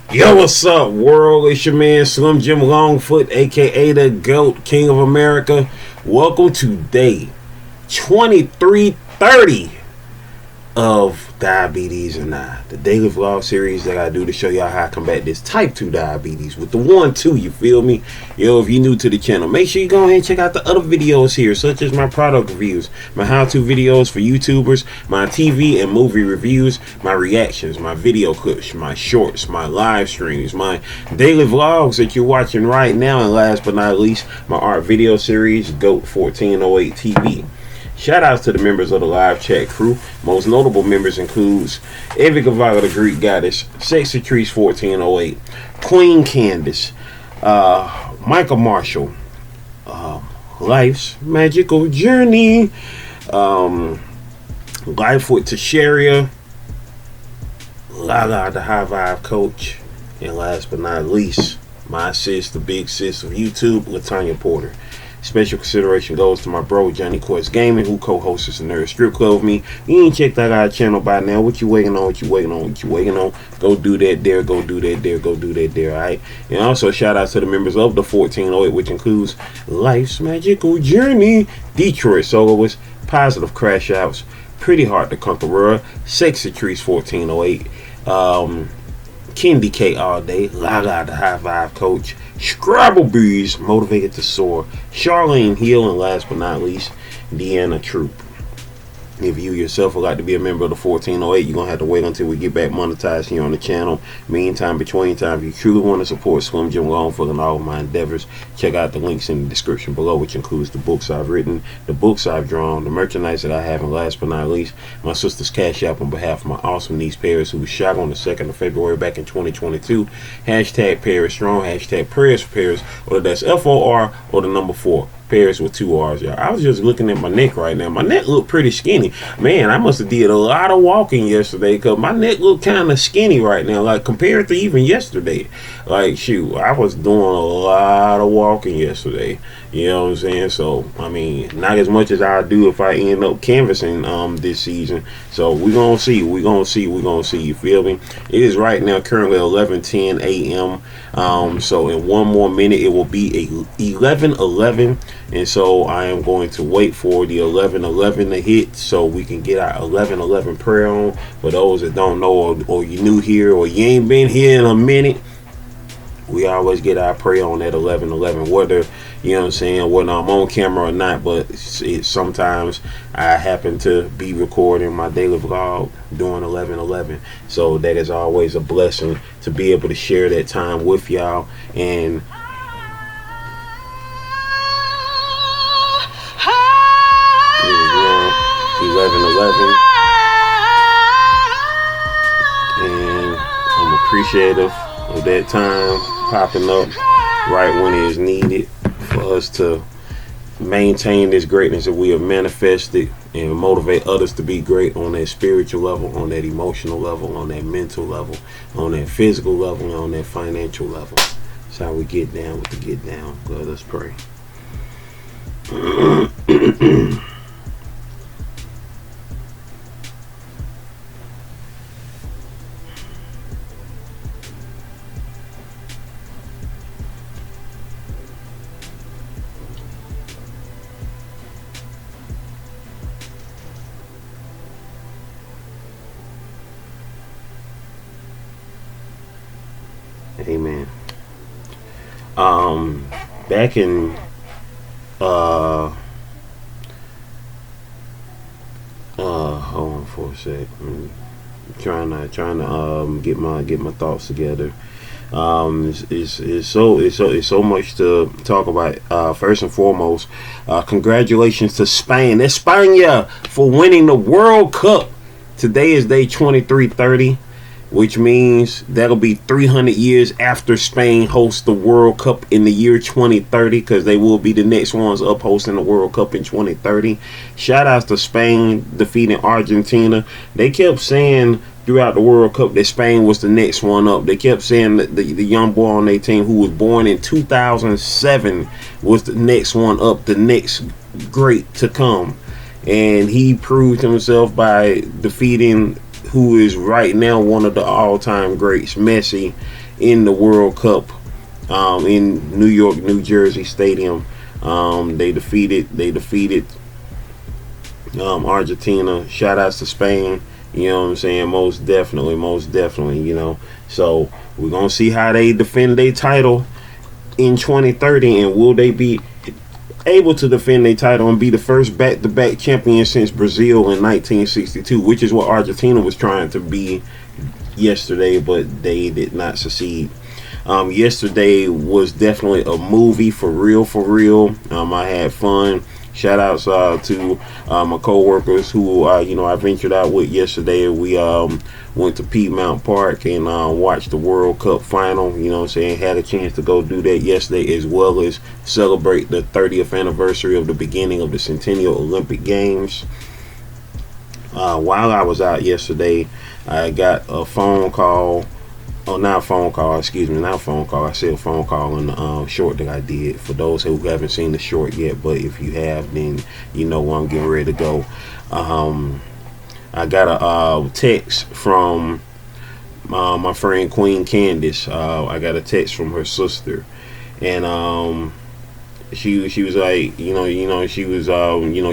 Yo, what's up, world? It's your man Slim Jim Longfoot, aka the GOAT, King of America. Welcome to day 2330 of Diabetes and I, the daily vlog series that I do to show y'all how I combat this type 2 diabetes with the 1-2, you feel me? Yo, if you're new to the channel, make sure you go ahead and check out the other videos here, such as my product reviews, my how-to videos for YouTubers, my TV and movie reviews, my reactions, my video clips, my shorts, my live streams, my daily vlogs that you're watching right now, and last but not least, my art video series, GOAT 1408 TV. Shout outs to the members of the live chat crew. Most notable members includes Avid the Greek Goddess, Sexy Trees 1408, Queen Candice, Michael Marshall, Life's Magical Journey, Life with Tasharia, Lala the High Vibe Coach, and last but not least, my sis, the big sis of YouTube, Latanya Porter. Special consideration goes to my bro Johnny Quartz Gaming, who co-hosts the Nerd Strip Club with me. You ain't checked out our channel by now. What you waiting on? What you waiting on? What you waiting on? Go do that there. Go do that there. Go do that there. Alright. And also shout out to the members of the 1408, which includes Life's Magical Journey, Detroit Soloist, Positive Crash Outs, Pretty Hard to Conqueror, Sexy Trees 1408, Kendi K All Day, Lala the High Vibe Coach, Scrabble Breeze, Motivated to Soar, Charlene Hill, and last but not least, Deanna Troop. If you yourself would like to be a member of the 1408, you're going to have to wait until we get back monetized here on the channel. Meantime, between time, if you truly want to support Slim Jim Longfoot and all of my endeavors, check out the links in the description below, which includes the books I've written, the books I've drawn, the merchandise that I have, and last but not least, my sister's cash app on behalf of my awesome niece Paris, who was shot on the 2nd of February back in 2022. Hashtag Paris Strong, hashtag Prayers for Paris, or that's FOR or the number 4. Paris with 2 R's, y'all. I was just looking at my neck right now. My neck looked pretty skinny. Man, I must have did a lot of walking yesterday, because my neck looked kind of skinny right now, like compared to even yesterday. Like, shoot, I was doing a lot of walking yesterday. You know what I'm saying? So, I mean, not as much as I do if I end up canvassing this season. So, we're going to see. We're going to see. We're going to see. You feel me? It is right now currently 11:10 a.m. So, in one more minute, it will be 11:11. And so I am going to wait for the 11:11 to hit so we can get our 11:11 prayer on. For those that don't know, or you new here, or you ain't been here in a minute, we always get our prayer on at 11:11, whether, you know what I'm saying, whether I'm on camera or not. But sometimes I happen to be recording my daily vlog during 11:11, so that is always a blessing to be able to share that time with y'all. And 11:11, and I'm appreciative of that time popping up right when it is needed for us to maintain this greatness that we have manifested and motivate others to be great on that spiritual level, on that emotional level, on that mental level, on that physical level, and on that financial level. That's how we get down with the get down. Let us pray. Amen. Back in hold on for a sec. I'm trying to get my thoughts together. It's so much to talk about. First and foremost, congratulations to Spain, España, for winning the World Cup. Today is day 2330. Which means that'll be 300 years after Spain hosts the World Cup in the year 2030, because they will be the next ones up hosting the World Cup in 2030. Shout outs to Spain defeating Argentina. They kept saying throughout the World Cup that Spain was the next one up. They kept saying that the young boy on their team, who was born in 2007, was the next one up, the next great to come. And he proved himself by defeating who is right now one of the all-time greats, Messi, in the World Cup in New York, New Jersey Stadium. They defeated Argentina. Shoutouts to Spain. You know what I'm saying? Most definitely. You know, so we're gonna see how they defend their title in 2030, and will they be able to defend their title and be the first back-to-back champion since Brazil in 1962, which is what Argentina was trying to be yesterday, but they did not succeed. Yesterday was definitely a movie for real. I had fun. Shout outs to my co-workers who I ventured out with yesterday. We went to Piedmont Park and watched the World Cup final. You know what I'm saying? Had a chance to go do that yesterday, as well as celebrate the 30th anniversary of the beginning of the Centennial Olympic Games. While I was out yesterday, I got a phone call. Oh, not a phone call. Excuse me, not a phone call. I said a phone call in the short that I did. For those who haven't seen the short yet, but if you have, then you know where I'm getting ready to go. I got a text from my friend Queen Candice. I got a text from her sister, and she was like, she was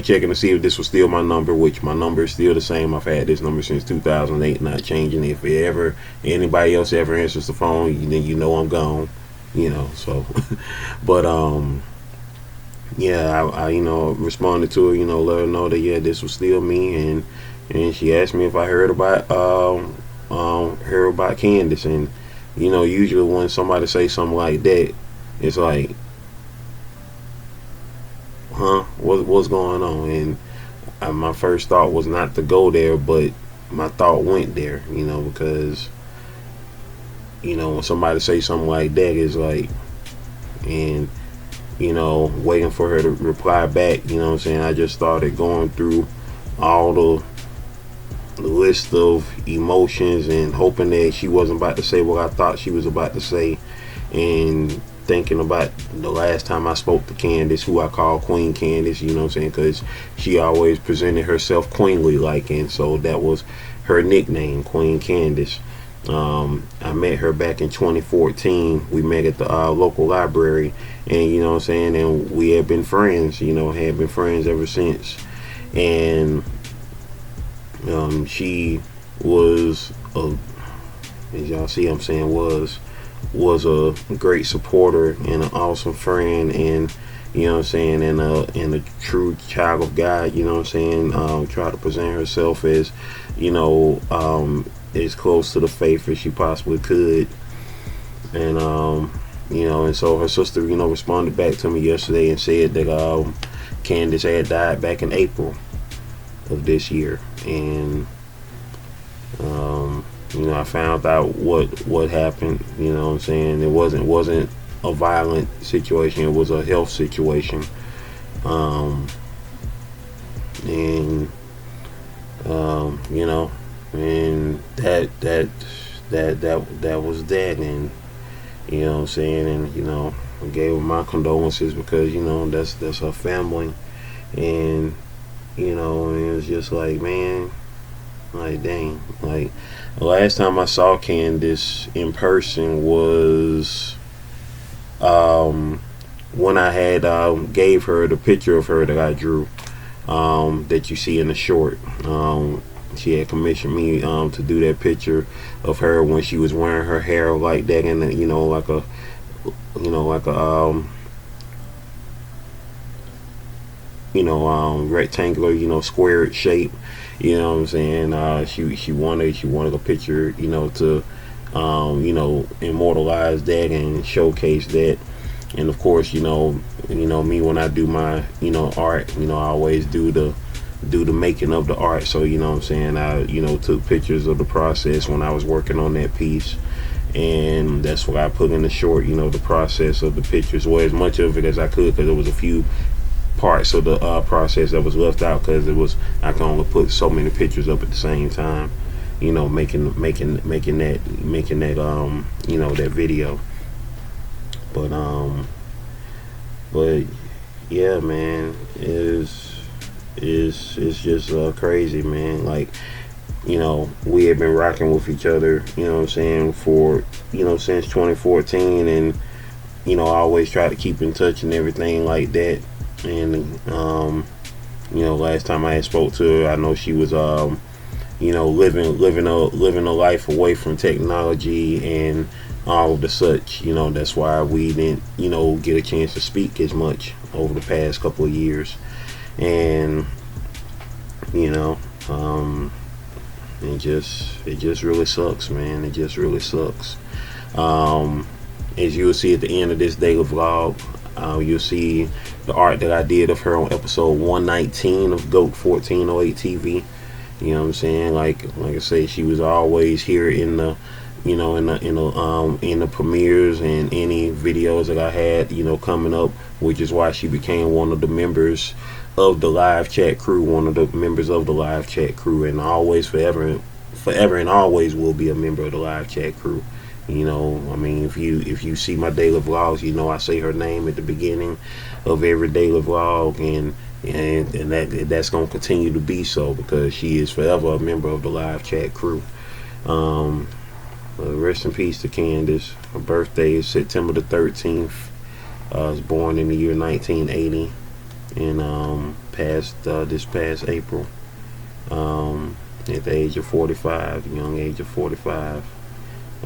checking to see if this was still my number, which my number is still the same. I've had this number since 2008, not changing. If anybody else ever answers the phone, then you know I'm gone. So but I responded to her, let her know that this was still me, and she asked me if I heard about Candace. And usually when somebody say something like that, it's like, huh, what's going on? And my first thought was not to go there, but my thought went there, because when somebody say something like that, it's like, and waiting for her to reply back. You know what I'm saying? I just started going through all the list of emotions and hoping that she wasn't about to say what I thought she was about to say, and thinking about the last time I spoke to Candice, who I call Queen Candice, you know what I'm saying, because she always presented herself queenly like, and so that was her nickname, Queen Candice. I met her back in 2014. We met at the local library, and you know what I'm saying, and we have been friends, have been friends ever since. And she was as y'all see, I'm saying was a great supporter and an awesome friend, and you know what I'm saying, and a true child of God, you know what I'm saying. Try to present herself as as close to the faith as she possibly could. And and so her sister responded back to me yesterday and said that Candace had died back in April of this year. And I found out what happened. You know what I'm saying? It wasn't a violent situation. It was a health situation. And that was that. And you know what I'm saying, and I gave her my condolences, because that's her family. And and it was just like, man, like, dang, like the last time I saw Candace in person was when I had gave her the picture of her that I drew, that you see in the short. She had commissioned me to do that picture of her when she was wearing her hair like that, and like a rectangular, squared shape. You know what I'm saying? She wanted a picture, to immortalize that and showcase that. And of course, me, when I do my art, I always do the making of the art. So you know what I'm saying, I took pictures of the process when I was working on that piece, and that's what I put in the short, the process of the pictures, or as much of it as I could, because there was a few parts of the process that was left out, because I can only put so many pictures up at the same time, making that that video. But yeah, man, it's just crazy, man. Like, you know, we had been rocking with each other, you know what I'm saying, for, you know, since 2014. And, you know, I always try to keep in touch and everything like that. And, you know, last time I had spoke to her, I know she was, you know, living a life away from technology and all of the such. You know, that's why we didn't, you know, get a chance to speak as much over the past couple of years. And, you know, it just really sucks, man. It just really sucks. As you'll see at the end of this daily vlog, you'll see the art that I did of her on episode 119 of GOAT 1408 TV. You know what I'm saying? Like I say, she was always here in the, you know, in the premieres and any videos that I had, you know, coming up, which is why she became one of the members of the live chat crew, and always forever and always will be a member of the live chat crew. You know, I mean, if you see my daily vlogs, you know I say her name at the beginning of every daily vlog, and that's gonna continue to be so, because she is forever a member of the live chat crew. Rest in peace to Candice. Her birthday is September the 13th. Was born in the year 1980, and passed this past April at the age of 45, young age of 45.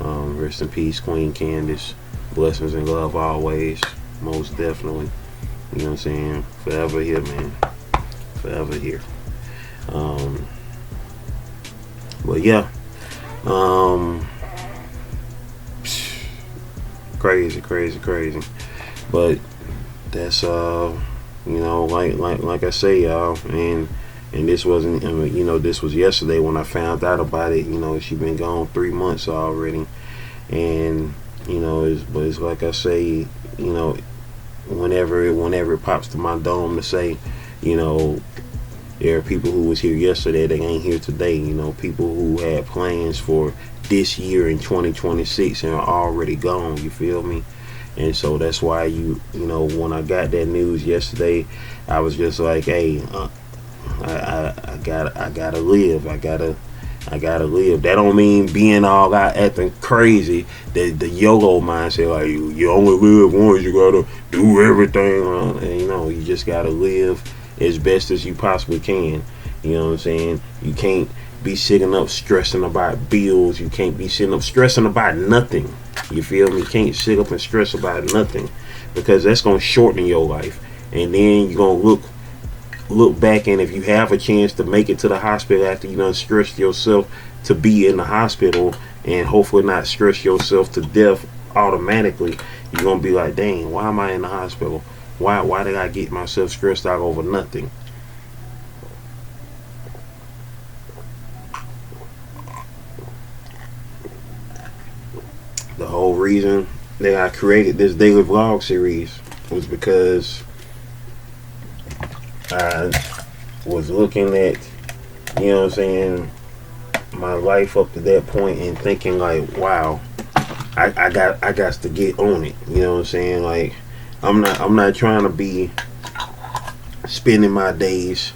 Rest in peace, Queen Candice. Blessings and love always, most definitely. You know what I'm saying? Forever here, man. Forever here. But yeah. Crazy. But that's you know, like I say, y'all, and this wasn't, I mean, you know, this was yesterday when I found out about it. You know, she been gone 3 months already, and you know, it's like I say, you know, whenever it pops to my dome to say, you know, there are people who was here yesterday that ain't here today. You know, people who had plans for this year in 2026 and are already gone. You feel me? And so that's why you know, when I got that news yesterday, I was just like, hey, I gotta live. I gotta live. That don't mean being all out acting crazy. The YOLO mindset, like you only live once, you gotta do everything. And, you know, you just gotta live as best as you possibly can. You know what I'm saying? You can't be sitting up stressing about bills. You can't be sitting up stressing about nothing. You feel me? You can't sit up and stress about nothing, because that's gonna shorten your life. And then you're gonna look back, and if you have a chance to make it to the hospital after you done stressed yourself to be in the hospital, and hopefully not stress yourself to death automatically, you're gonna be like, dang, why am I in the hospital? Why did I get myself stressed out over nothing? The whole reason that I created this daily vlog series was because I was looking at, you know what I'm saying, my life up to that point, and thinking like, wow, I got to get on it. You know what I'm saying? Like, I'm not trying to be spending my days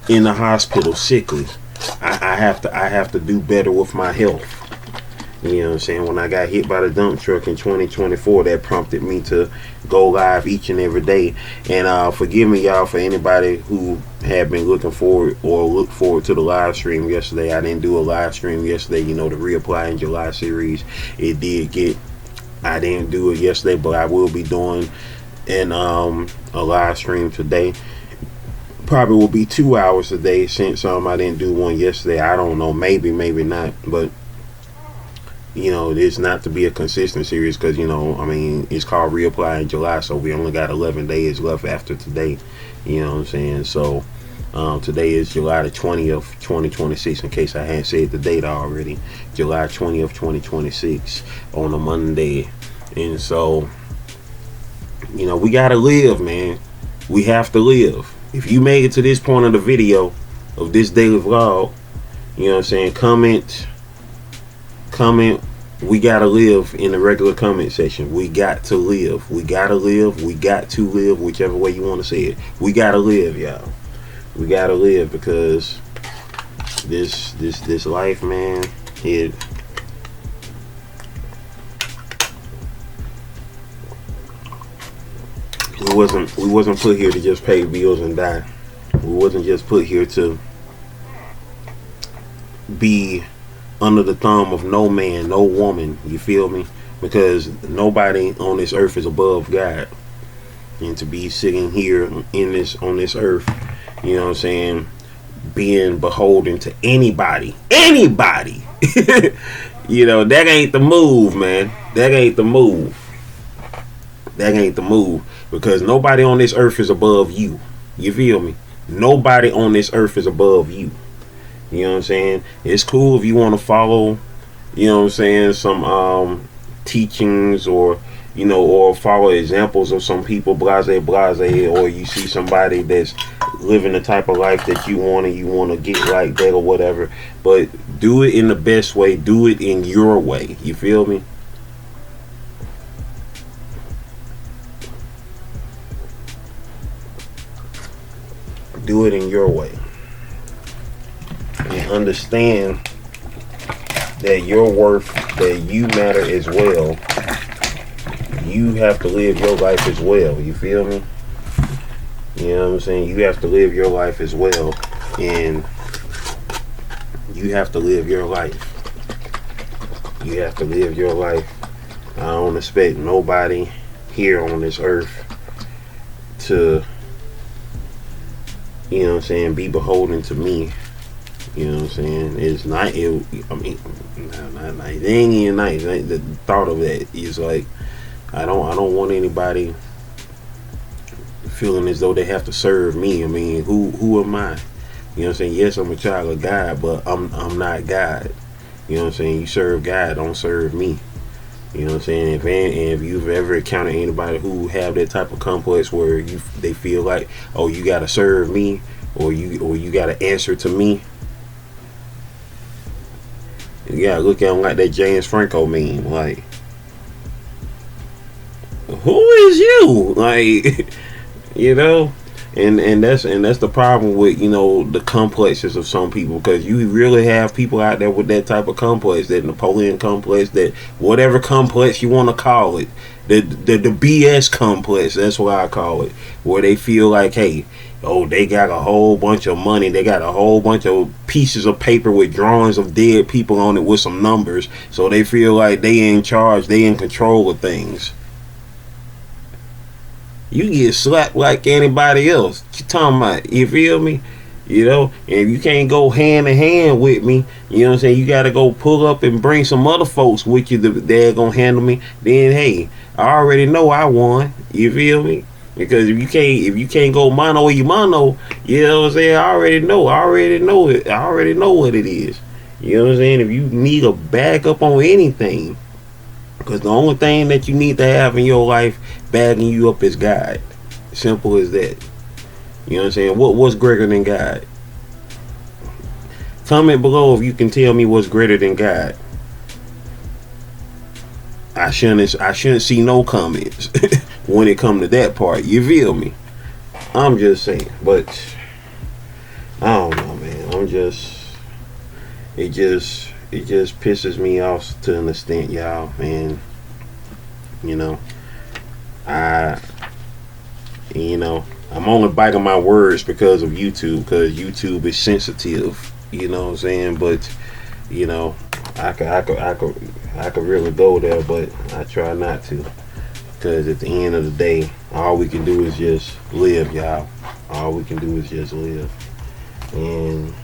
in the hospital sickly. I have to do better with my health. You know what I'm saying? When I got hit by the dump truck in 2024, that prompted me to go live each and every day. And forgive me, y'all, for anybody who had been looked forward to the live stream yesterday. I didn't do a live stream yesterday. You know, the Reapply in July series, I didn't do it yesterday, but I will be doing a live stream today. Probably will be 2 hours a day, since I didn't do one yesterday. I don't know, maybe not, but you know, it's not to be a consistent series, because, you know, I mean, it's called Reapply in July, so we only got 11 days left after today. You know what I'm saying? So today is July the 20th, 2026, in case I hadn't said the date already. July 20th, 2026, on a Monday. And so, you know, we gotta live, man. We have to live. If you made it to this point of the video of this daily vlog, you know what I'm saying, comment, we gotta live, in the regular comment section. We got to live. We gotta live. We got to live, whichever way you want to say it. We gotta live, y'all. We gotta live, because this life, man, it we wasn't put here to just pay bills and die. We wasn't just put here to be under the thumb of no man, no woman, you feel me? Because nobody on this earth is above God. And to be sitting here on this earth, you know what I'm saying, being beholden to anybody, you know, that ain't the move, man. That ain't the move. Because nobody on this earth is above you. You feel me? Nobody on this earth is above you. You know what I'm saying? It's cool if you want to follow, you know what I'm saying, some teachings, or you know, or follow examples of some people, blase, or you see somebody that's living the type of life that you want to get like that or whatever. But do it in the best way. Do it in your way. You feel me? Do it in your way. And understand that your worth, that you matter as well. You have to live your life as well. You feel me? You know what I'm saying? You have to live your life as well. And you have to live your life. You have to live your life. I don't expect nobody here on this earth to, you know what I'm saying, be beholden to me. You know what I'm saying? It's not, I mean, not, it ain't even nice. The thought of that is like, I don't want anybody feeling as though they have to serve me. I mean, who am I? You know what I'm saying? Yes, I'm a child of God, but I'm not God. You know what I'm saying? You serve God, don't serve me. You know what I'm saying? If you've ever encountered anybody who have that type of complex where they feel like, oh, you gotta serve me, or you gotta answer to me, you gotta look at them like that James Franco meme, like, who is you? Like, you know, and that's the problem with, you know, the complexes of some people, because you really have people out there with that type of complex, that Napoleon complex, that whatever complex you want to call it, the BS complex, that's what I call it, where they feel like, hey, oh, they got a whole bunch of money, they got a whole bunch of pieces of paper with drawings of dead people on it with some numbers, so they feel like they in charge, they in control of things. You get slapped like anybody else. What you talking about? You feel me? You know, and if you can't go hand in hand with me, you know what I'm saying, you gotta go pull up and bring some other folks with you that gonna handle me. Then hey, I already know I won. You feel me? Because if you can't go mano y mano, you know what I'm saying, I already know it. I already know what it is. You know what I'm saying? If you need a backup on anything, because the only thing that you need to have in your life backing you up is God. Simple as that. You know what I'm saying? What's greater than God? Comment below if you can tell me what's greater than God. I shouldn't see no comments when it come to that part. You feel me? I'm just saying, but I don't know, man. It just pisses me off to an extent, y'all. And you know, I'm only biting my words because of YouTube, because YouTube is sensitive. You know what I'm saying? But you know, I could really go there, but I try not to, because at the end of the day, all we can do is just live, y'all. All we can do is just live, and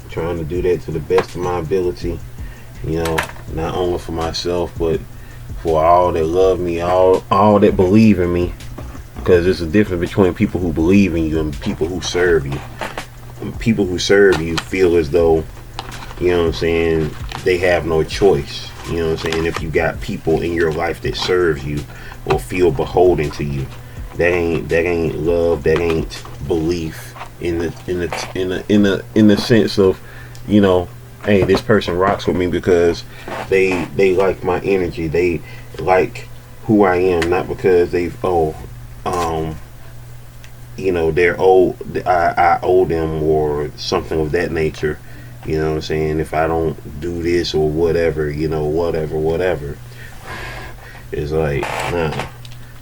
trying to do that to the best of my ability. You know, not only for myself, but for all that love me, all that believe in me. Because there's a difference between people who believe in you and people who serve you. And people who serve you feel as though, you know what I'm saying, they have no choice. You know what I'm saying? If you got people in your life that serves you or feel beholden to you, that ain't love. That ain't belief in the sense of, you know, hey, this person rocks with me because they like my energy. They like who I am, not because you know, they're old, I owe them or something of that nature. You know what I'm saying? If I don't do this or whatever, you know, whatever. It's like, nah,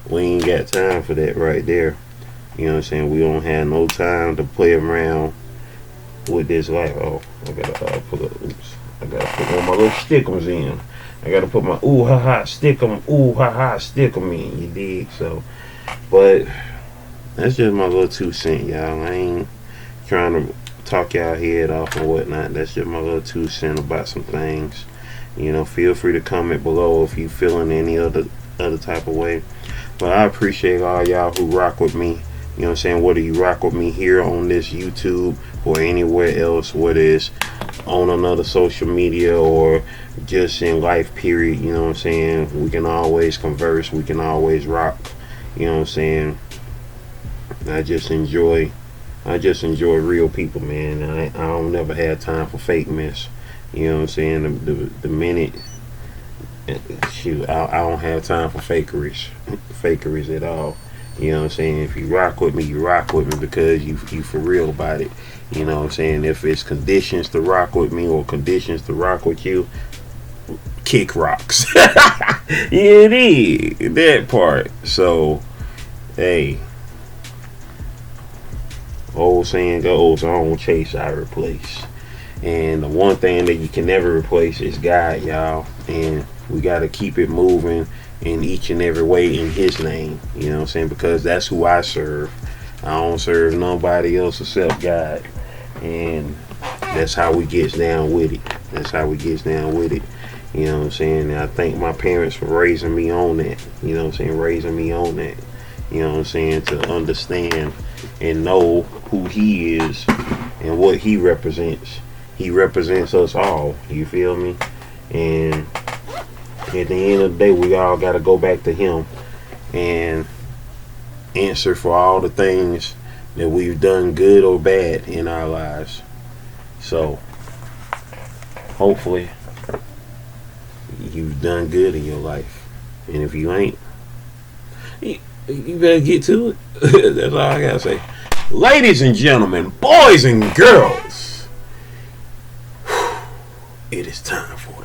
we ain't got time for that right there. You know what I'm saying? We don't have no time to play around with this life. Oh, I gotta put up, oops. I gotta put all my little stickums in. I gotta put my ooh ha ha stick 'em in, you dig? So, but that's just my little 2 cents, y'all. I ain't trying to talk y'all head off and whatnot. That's just my little 2 cents about some things. You know, feel free to comment below if you feeling any other type of way. But I appreciate all y'all who rock with me. You know what I'm saying? Whether you rock with me here on this YouTube or anywhere else, whether it's on another social media or just in life period, you know what I'm saying? We can always converse. We can always rock. You know what I'm saying? I just enjoy real people, man. I don't never have time for fake mess. You know what I'm saying? The minute, shoot, I don't have time for fakeries at all. You know what I'm saying? If you rock with me, you rock with me because you for real about it. You know what I'm saying? If it's conditions to rock with me or conditions to rock with you, kick rocks. Yeah, it is that part. So, hey, old saying goes, I don't chase, I replace. And the one thing that you can never replace is God, y'all. And we got to keep it moving in each and every way in his name. You know what I'm saying? Because that's who I serve. I don't serve nobody else except God. And that's how we gets down with it. You know what I'm saying? And I thank my parents for raising me on that. You know what I'm saying? You know what I'm saying? To understand and know who he is and what he represents. He represents us all. You feel me? And at the end of the day, we all got to go back to him and answer for all the things that we've done, good or bad, in our lives. So, hopefully, you've done good in your life. And if you ain't, you better get to it. That's all I got to say. Ladies and gentlemen, boys and girls, it is time for the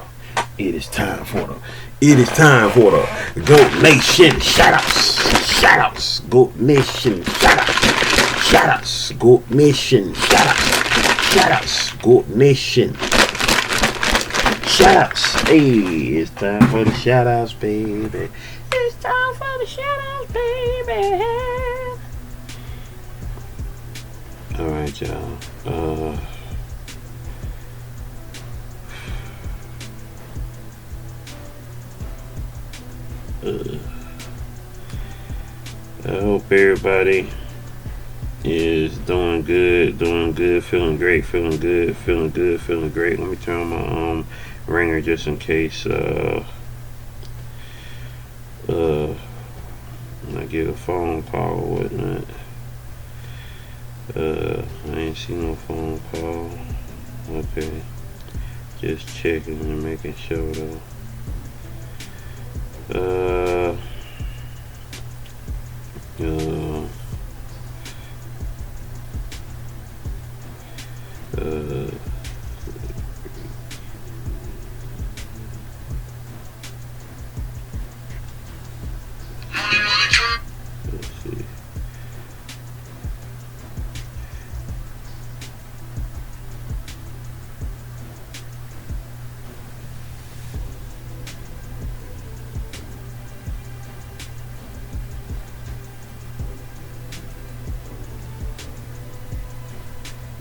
Goat Nation shoutouts. Goat Nation shoutouts. Goat Nation shoutouts. Goat Nation shoutouts. Hey, it's time for the shoutouts, baby. It's time for the shoutouts, baby. All right, y'all. I hope everybody is doing good, feeling great. Let me turn on my ringer just in case I get a phone call or whatnot. I ain't seen no phone call. Okay, just checking and making sure though. Let's see.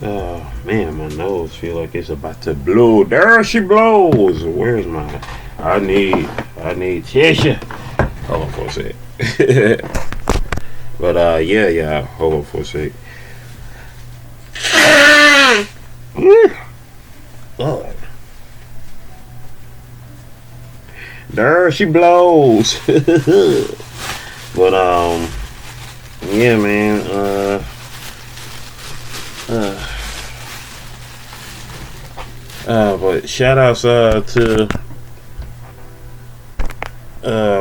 Oh man, my nose feel like it's about to blow. There she blows. Where's my? I need tissue. Hold on for a sec. But yeah. Hold on for a sec. Lord. There she blows. But yeah, man. But shout outs to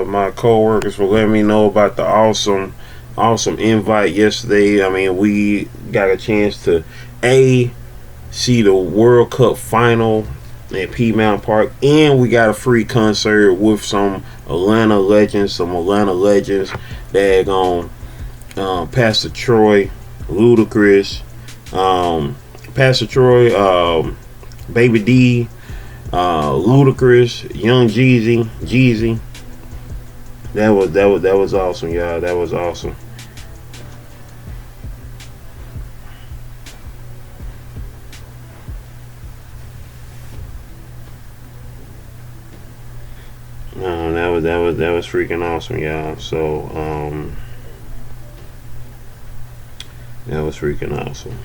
my co-workers for letting me know about the awesome awesome invite yesterday. I mean, we got a chance to see the World Cup final at Piedmont Park, and we got a free concert with some Atlanta legends. That Pastor Troy, Ludacris, Pastor Troy, Baby D, Ludacris, Young Jeezy. That was awesome, y'all. That was awesome. That was freaking awesome, y'all. So that was freaking awesome.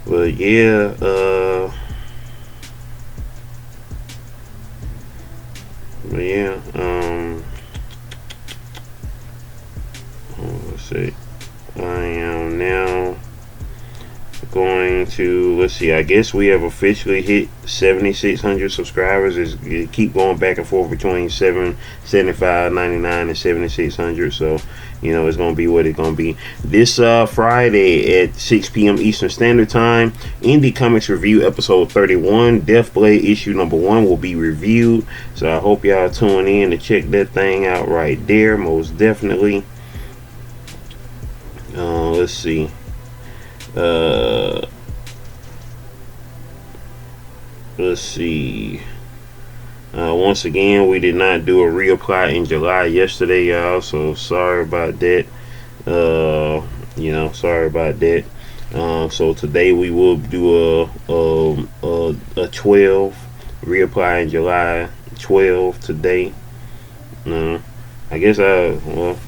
But yeah, let's see. I am now going to, let's see, I guess we have officially hit 7,600 subscribers. It keep going back and forth between 775, 99, and 7,600. So, you know, it's gonna be what it's gonna be. This Friday at 6 p.m. Eastern Standard Time, Indie Comics Review episode 31, Deathblade issue number 1 will be reviewed. So I hope y'all tune in to check that thing out right there, most definitely. Let's see. Let's see. Once again, we did not do a reapply in July yesterday, y'all. So sorry about that. Sorry about that. So today we will do a 12 reapply in July 12 today. I guess no,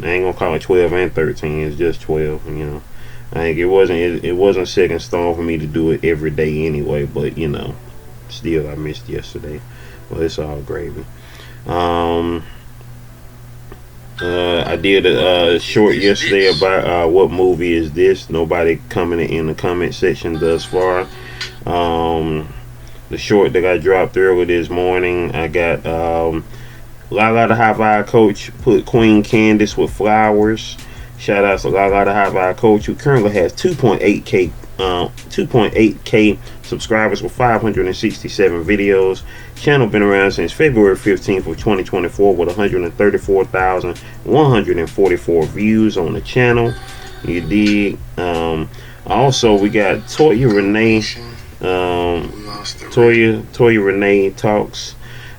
I ain't gonna call it 12 and 13. It's just 12. You know. I think it wasn't set in stone for me to do it every day anyway, but you know, still I missed yesterday. Well, it's all gravy. I did a short yesterday about what movie is this. Nobody commented in the comment section thus far. The short that I dropped earlier this morning, I got Lala the High Vibe Coach put Queen Candice with flowers. Shout out to Lala the High Vibe Coach, who currently has 2.8k subscribers with 567 videos. Channel been around since February 15th of 2024 with 134,144 views on the channel. You dig? Also, we got Toya Renee. Toya Renee Talks.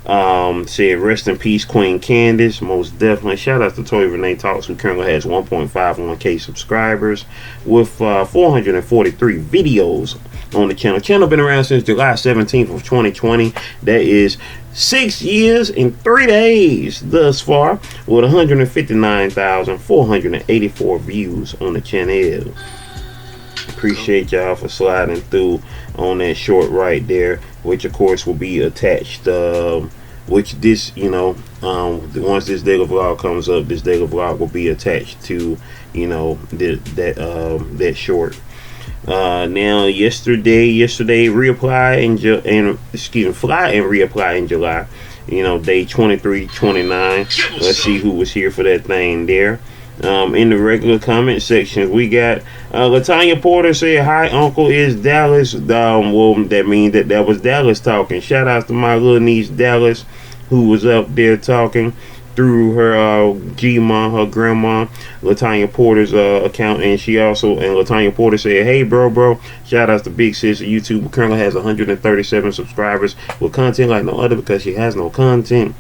Said rest in peace Queen Candice. Most definitely. Shout out to Toy Renee Talks, who currently has 1.51k subscribers with 443 videos on the channel. Been around since July 17th of 2020. That is 6 years and 3 days thus far, with 159,484 views on the channel. Appreciate y'all for sliding through on that short right there, which of course will be attached, which this, once this daily vlog comes up, this daily vlog will be attached to, that short. Now yesterday fly and reapply in July, day 23, 29. Let's see who was here for that thing there. In the regular comment section, we got Latanya Porter said, "Hi, Uncle, is Dallas." Well, that means that was Dallas talking. Shout out to my little niece Dallas, who was up there talking through her her grandma, Latanya Porter's account, and Latanya Porter said, "Hey, bro, shout out to Big Sis YouTube, who currently has 137 subscribers with content like no other because she has no content."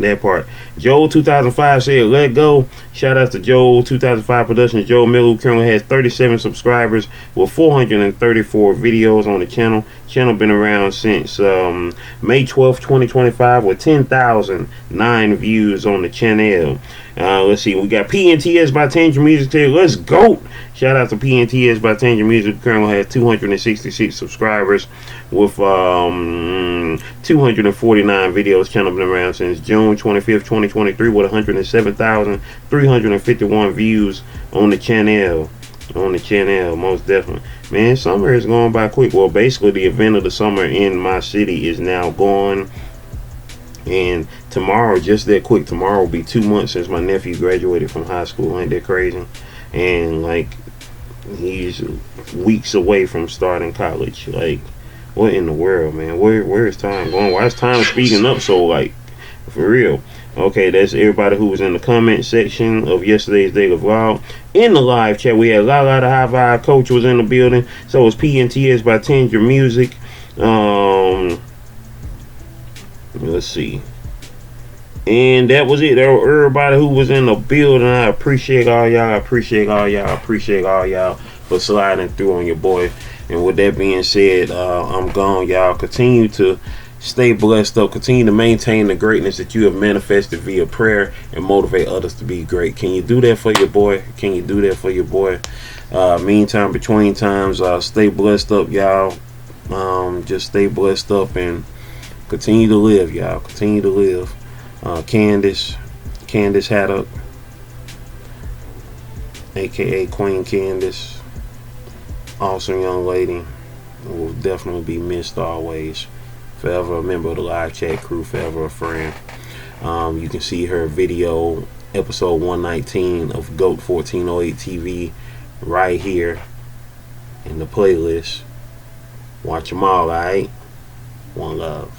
That part. Joel 2005 said, "Let go." Shout out to Joel 2005 Productions. Joel Miller, who currently has 37 subscribers with 434 videos on the channel. Channel been around since May 12th, 2025 with 10,009 views on the channel. Let's see, we got PNTS by Tangerine Music today. Let's go. Shout out to PNTS by Tangerine Music, who currently has 266 subscribers with 249 videos. Channel been around since June 25th, 2023 with 107,351 views on the channel. Most definitely. Man, summer is going by quick. Well, basically the event of the summer in my city is now gone. And tomorrow, just that quick, tomorrow will be 2 months since my nephew graduated from high school. Ain't that crazy? And like, he's weeks away from starting college. Like, what in the world, man? Where is time going? Why is time speeding up so, like, for real? Okay, that's everybody who was in the comment section of yesterday's daily vlog. In the live chat, we had La La the High Vibe Coach was in the building. So was PNTS by Tinger Music. Let's see. And that was it. Everybody who was in the building, I appreciate all y'all. I appreciate all y'all. I appreciate all y'all for sliding through on your boy. And with that being said, I'm gone, y'all. Continue to stay blessed up. Continue to maintain the greatness that you have manifested via prayer and motivate others to be great. Can you do that for your boy? Can you do that for your boy? Meantime, between times, stay blessed up, y'all. Just stay blessed up and continue to live, y'all. Continue to live. Candice Haddock, aka Queen Candice, awesome young lady, will definitely be missed always. Forever a member of the live chat crew, forever a friend. You can see her video, episode 119 of GOAT 1408 TV, right here in the playlist. Watch them all, alright? One love.